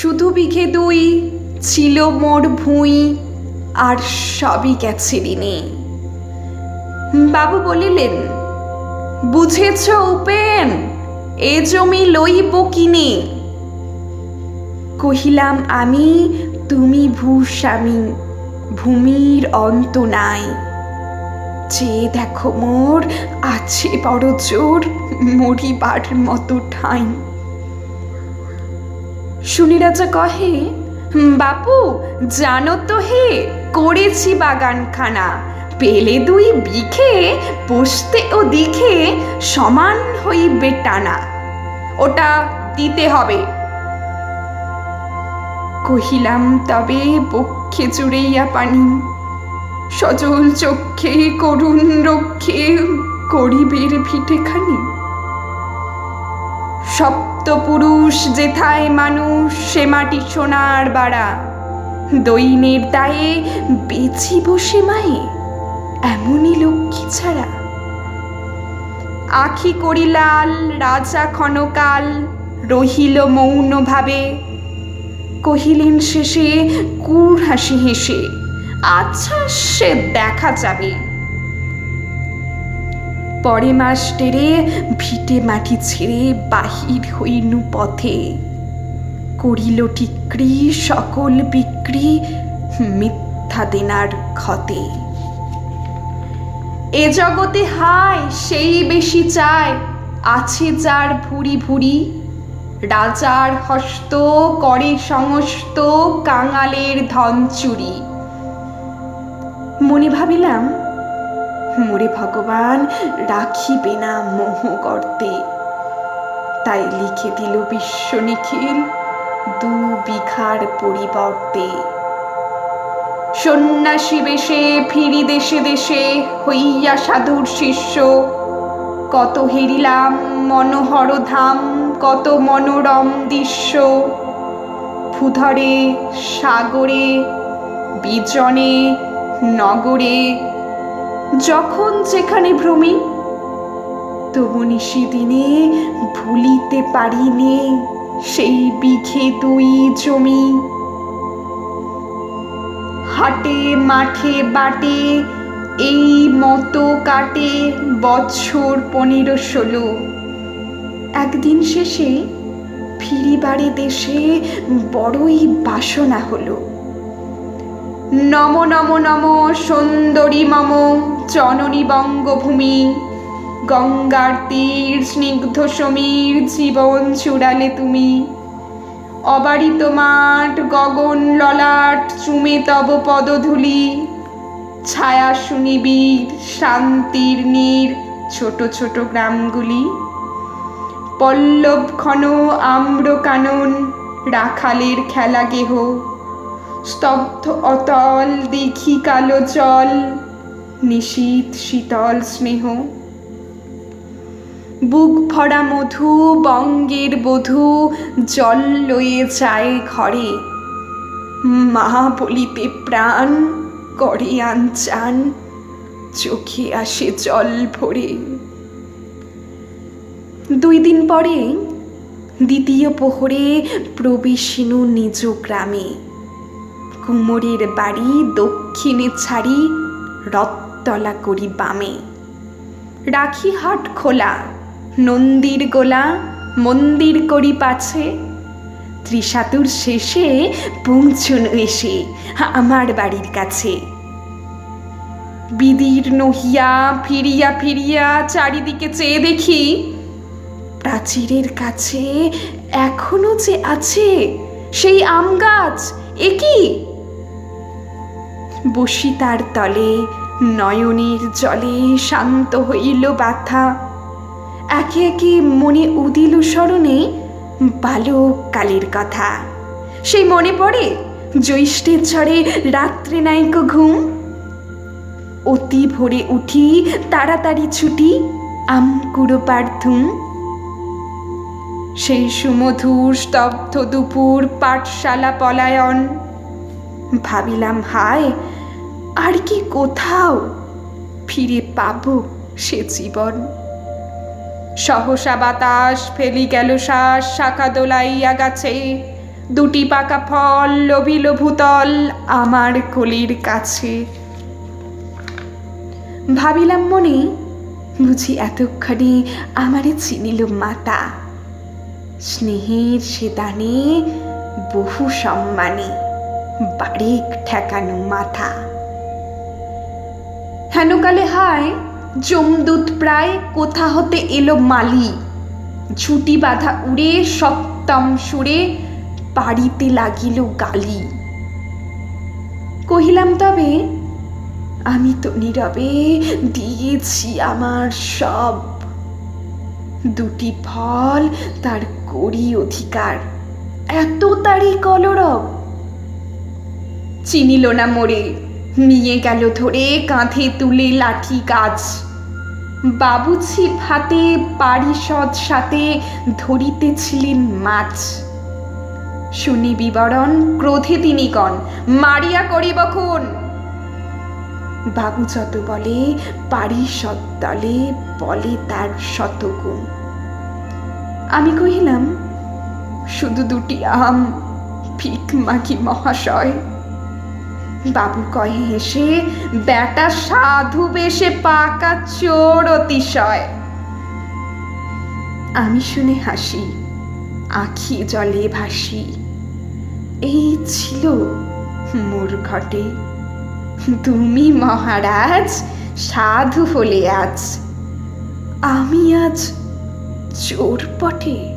শুধু বিঘে দুই ছিল মোর ভুঁই, আর সবই গেছে ঋণে। বাবু বলিলেন, বুঝেছ উপেন, এ জমি লইব কিনে? কহিলাম আমি, তুমি ভূস্বামী, ভূমির অন্ত নাই। যে দেখো মোর আছে বড় জোর, মরিবার মতো ঠাঁই। শুনি রাজা কহে, বাপু জানো তো হে, করেছি বাগানখানা, পেলে দুই বিঘে, পোষতে ও দিঘে সমান হইবে টানা, ওটা দিতে হবে। কহিলাম তবে বক্ষে জুড়েইয়া পানি, সজল চক্ষে করুণ রক্ষে করিবের ভিটেখানি। সপ্তপুরুষ যেথায় মানুষ, সে মাটি সোনার বাড়া, দৈনের দায়ে বেচি বসে মায়ে, এমনই লক্ষ্মী ছাড়া। আখি করি লাল, রাজা ক্ষণকাল রহিল মৌন ভাবে, কহিলেন শেষে কুড় হাসি হেসে, আচ্ছা সে দেখা যাবে। পরে মাস টেরে ভিটে মাটি ছেড়ে বাহির হইনু পথে, করিল ঠিকরি সকল বিক্রি মিথ্যা দেনার ক্ষতে। এ জগতে হায় সেই বেশি চায়, আছে যার ভুরি ভুরি, রাজার হস্ত করে সমস্ত কাঙালের ধন চুরি। মনে ভাবিলাম, মোরে ভগবান রাখিবে না মোহ গর্তে, তাই লিখে দিল বিশ্ব নিখিল 2 বিঘার পরিবর্তে। সন্ন্যাসী বেশে ফিরি দেশে দেশে, হইয়া সাধুর শিষ্য, কত হেরিলাম মনোহর ধাম, কত মনোরম দৃশ্য। ভূধরে সাগরে বিজনে নগরে, যখন যেখানে ভ্রমি, তবু নিশিদিনে ভুলিতে পারিনে সেই বিঘে 2 জমি। হাটে মাঠে বাটে এই মতো কাটে বছর 15-16। একদিন শেষে ফিরিবারে দেশে বড়ই বাসনা হলো। নম নম নম সুন্দরী মম জননী বঙ্গভূমি, গঙ্গার তীর স্নিগ্ধ সমীর জীবন চূড়ালে তুমি। অবারিত মাঠ গগন ললাট চুমে তব পদধূলি, ছায়া সুনিবিড় শান্তির নীর ছোট ছোট গ্রামগুলি। পল্লব ঘন আম্র কানন রাখালের খেলা গেহ, স্তব্ধ অতল দিঘি কালো জল নিশীথ শীতল স্নেহ। বুক ভরা মধু বঙ্গের বধূ জল লয়ে যায় ঘরে, মা বলিতে প্রাণ করে আনচান, চোখে আসে জল ভরে। 2 দিন পরে দ্বিতীয় প্রহরে প্রবেশিনু নিজ গ্রামে। কুমোরের বাড়ি দক্ষিণে ছাড়ি, রথতলা করি বামে। রাখি হাট খোলা, নন্দীর গোলা মন্দির করি পাছে, ত্রিশাতুর শেষে পৌঁছন এসে আমার বাড়ির কাছে। বিদীর্ণ হইয়া ফিরিয়া ফিরিয়া চারিদিকে চেয়ে দেখি, প্রাচীরের কাছে এখনো যে আছে সেই আম গাছ। এ কি? বসি তার তলে, নয়নের জলে শান্ত হইল ব্যথা। একে একে মনে উদিল স্মরণে বালক কালের কথা। সেই মনে পড়ে জ্যৈষ্ঠের ঝড়ে রাত্রে নাইকো ঘুম, অতি ভোরে উঠি তাড়াতাড়ি ছুটি আম কুড়োবার ধুম। সেই সুমধুর স্তব্ধ দুপুর পাঠশালা পলায়ন, ভাবিলাম হায় আর কি কোথাও ফিরে পাবো সে জীবন। সহসা বাতাস ফেলি গেল শ্বাস, শাখা দোলাইয়া গাছে দুটি পাকা ফল লোভিল ভূতল আমার কলির কাছে। ভাবিলাম মনে, বুঝি এতক্ষণে আমারে চিনিল মাতা, স্নেহের সে দানে বহু সম্মানে বারেক ঠেকানো মাথা। হেনকালে হায় যমদূত প্রায় কোথা হতে এলো মালি, ঝুটি বাঁধা উড়ে সপ্তম সুরে পাড়িতে লাগিল গালি। কহিলাম তবে আমি তো নীরবে দিয়েছি আমার সব, দুটি ফল তার করি অধিকার, এত তারি কলরব। চিনিল না মোরে, নিয়ে গেল ধরে কাঁধে তুলে লাঠি গাছ। বাবুছি হাতে পারিষদ সাথে ধরিতেছিলেন মাছ। শুনি বিবরণ ক্রোধে তিনি কন, মারিয়া করিব খুন। বাবু যত বলে পারিষদ দলে বলে তার শতগুণ। আমি কহিলাম শুধু দুটি আম ভিক মাগি মহাশয়। বাবু কহে হেসে, বেটা সাধু বেশে পাকা চোর অতিশয়। আমি শুনে হাসি, আঁখি জলে ভাসি। এই ছিল মোর ঘটে, তুমি মহারাজ সাধু হলে আজ, আমি আজ চোর পটে।